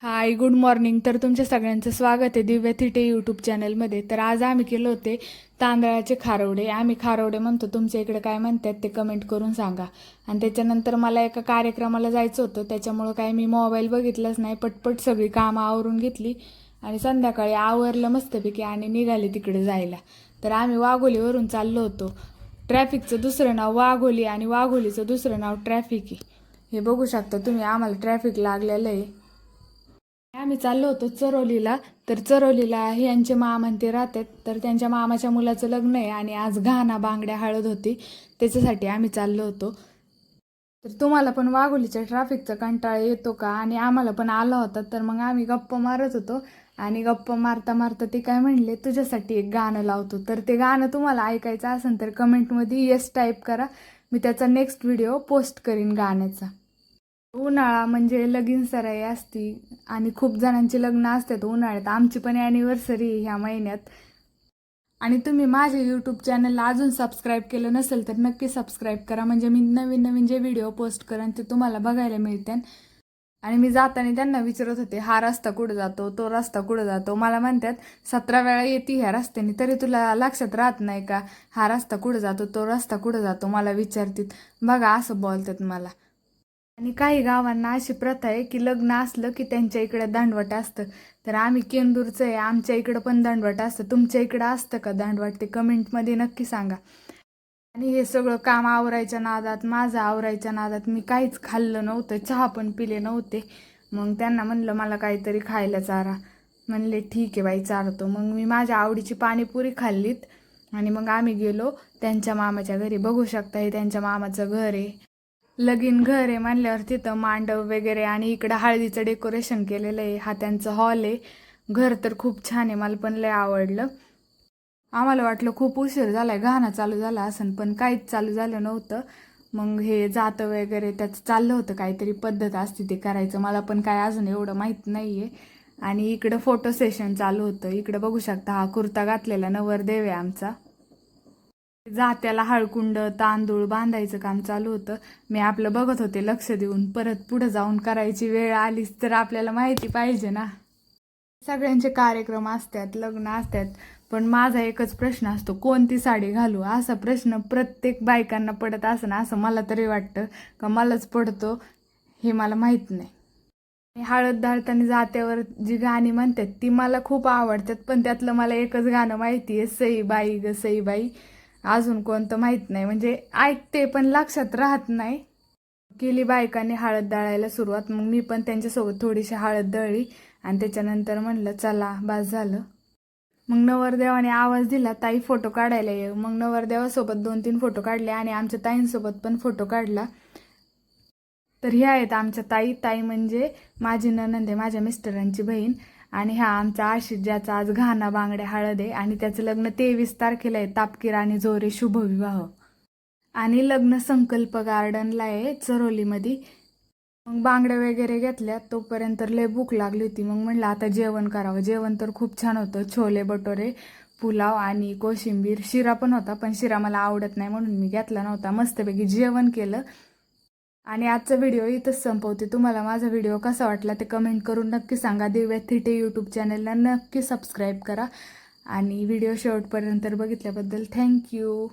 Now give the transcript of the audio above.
Hi good morning. तर तुमच्या सगळ्यांचं स्वागत आहे दिव्या थिटे यूट्यूब चॅनलमध्ये. तर आज आम्ही केले होते तांदळाचे खारवडे. आम्ही खारवडे म्हणतो, तुमच्या इकडे काय म्हणतात ते कमेंट करून सांगा. आणि त्याच्यानंतर मला एका कार्यक्रमाला जायचं होतं, त्याच्यामुळं काय मी मोबाईल बघितलाच नाही. पटपट सगळी कामं आवरून घेतली आणि संध्याकाळी आवरलं मस्तपैकी आणि निघाले तिकडे जायला. तर आम्ही वाघोलीवरून चाललो होतो. ट्रॅफिकचं दुसरं नाव वाघोली आणि वाघोलीचं दुसरं नाव ट्रॅफिक आहे. हे बघू शकता तुम्ही, आम्हाला ट्रॅफिक लागलेलं आहे. आम्ही चाललो होतो चरोलीला. तर चरोलीला यांचे मामा ते राहतात, तर त्यांच्या मामाच्या मुलाचं लग्न आहे आणि आज घाणा बांगड्या हळद होती, त्याच्यासाठी आम्ही चाललो होतो. तर तुम्हाला पण वाघोलीच्या ट्रॅफिकचा कंटाळा येतो का? आणि आम्हाला पण आला होता. तर मग आम्ही गप्पा मारत होतो आणि गप्पा मारता मारता ते काय म्हणले, तुझ्यासाठी एक गाणं लावतो. तर ते गाणं तुम्हाला ऐकायचं असेल तर कमेंटमध्ये येस टाईप करा. मी त्याचा नेक्स्ट व्हिडिओ पोस्ट करीन गाण्याचा. उन्हाळा म्हणजे लगीन सराई असती आणि खूप जणांची लग्न असतात उन्हाळ्यात. आमची पण ॲनिव्हर्सरी ह्या महिन्यात. आणि तुम्ही माझे यूट्यूब चॅनलला अजून सबस्क्राईब केलं नसेल तर नक्की सबस्क्राईब करा, म्हणजे मी नवीन नवीन जे व्हिडिओ पोस्ट करेन ते तुम्हाला बघायला मिळतील. आणि मी जाताना त्यांना विचारत होते, हा रस्ता कुठं जातो, तो रस्ता कुठं जातो. मला म्हणतात 17 वेळा येते ह्या रस्त्याने तरी तुला लक्षात राहत नाही का, हा रस्ता कुठं जातो, तो रस्ता कुठं जातो. मला विचारतात बघा, असं बोलतात मला. आणि काही गावांना अशी प्रथा आहे की लग्न असलं की त्यांच्या इकडे दांडवट असतं. तर आम्ही केंदूरचं आहे, आमच्या इकडं पण दांडवट असतं. तुमच्या इकडं असतं का दांडवट ते कमेंटमध्ये नक्की सांगा. आणि हे सगळं काम आवरायच्या नादात, माझं आवरायच्या नादात मी काहीच खाल्लं नव्हतं, चहा पण पिले नव्हते. मग त्यांना म्हणलं मला काहीतरी खायला चारा. म्हणले ठीक आहे बाई चारतो. मग मी माझ्या आवडीची पाणीपुरी खाल्लीत आणि मग आम्ही गेलो त्यांच्या मामाच्या घरी. बघू शकता हे त्यांच्या मामाचं घर आहे. लगीन घर आहे म्हणल्यावर तिथं मांडव वगैरे आणि इकडं हळदीचं डेकोरेशन केलेलं आहे. हा त्यांचं हॉल आहे. घर तर खूप छान आहे, मला पण लय आवडलं. आम्हाला वाटलं खूप उशीर झालाय, गाणं चालू झाला असं, पण काहीच चालू झालं नव्हतं. मग हे जातं वगैरे त्याचं चाललं होतं, काहीतरी पद्धत असते ते करायचं. मला पण काय अजून एवढं माहीत नाही आहे. आणि इकडं फोटो सेशन चालू होतं. इकडं बघू शकता हा कुर्ता घातलेला नवरदेव आहे आमचा. जात्याला हळकुंड तांदूळ बांधायचं काम चालू होतं. मी आपलं बघत होते लक्ष देऊन. परत पुढे जाऊन करायची वेळ आलीच तर आपल्याला माहिती पाहिजे ना. सगळ्यांचे कार्यक्रम असतात, लग्न असतात, पण माझा एकच प्रश्न असतो, कोणती साडी घालू. असा प्रश्न प्रत्येक बायकांना पडत असं ना, असं मला तरी वाटतं का मलाच पडतो, हे मला माहीत नाही. हळद घालताना जात्यावर जी गाणी म्हणतात ती मला खूप आवडतात, पण त्यातलं मला एकच गाणं माहिती आहे, सई बाई ग सई बाई. अजून कोणतं माहीत नाही, म्हणजे ऐकते पण लक्षात राहत नाही. केली बायकांनी हळद दळायला सुरुवात. मग मी पण त्यांच्यासोबत थोडीशी हळद दळली आणि त्याच्यानंतर म्हणलं चला बास झालं. मग नवरदेवाने आवाज दिला, ताई फोटो काढायला ये. मग नवरदेवासोबत 2-3 फोटो काढले आणि आमच्या ताईंसोबत पण फोटो काढला. तर ह्या आहेत आमच्या ताई. ताई म्हणजे माझी नणंद आहे, माझ्या मिस्टरांची बहीण. आणि हा आमचा आशिष, ज्याचा आज घाणा बांगड्या हळद आहे आणि त्याचं लग्न 23 तारखेला आहे, तापकीर आणि जोरे शुभविवाह. आणि लग्न संकल्प गार्डनला आहे चरोलीमध्ये. मग बांगड्या वगैरे घेतल्या, तोपर्यंत लय भूक लागली होती. मग म्हणलं आता जेवण करावं. जेवण तर खूप छान होतं, छोले भटोरे, पुलाव आणि कोशिंबीर. शिरा पण होता, पण शिरा मला आवडत नाही म्हणून मी घेतला नव्हता. मस्तपैकी जेवण केलं आणि आजचा व्हिडिओ इथंच संपवते. तुम्हाला माझा व्हिडिओ कसा वाटला ते कमेंट करून नक्की सांगा. दिव्या थिटे यूट्यूब चॅनलला नक्की सबस्क्राईब करा आणि व्हिडिओ शेवटपर्यंत बघितल्याबद्दल थँक्यू.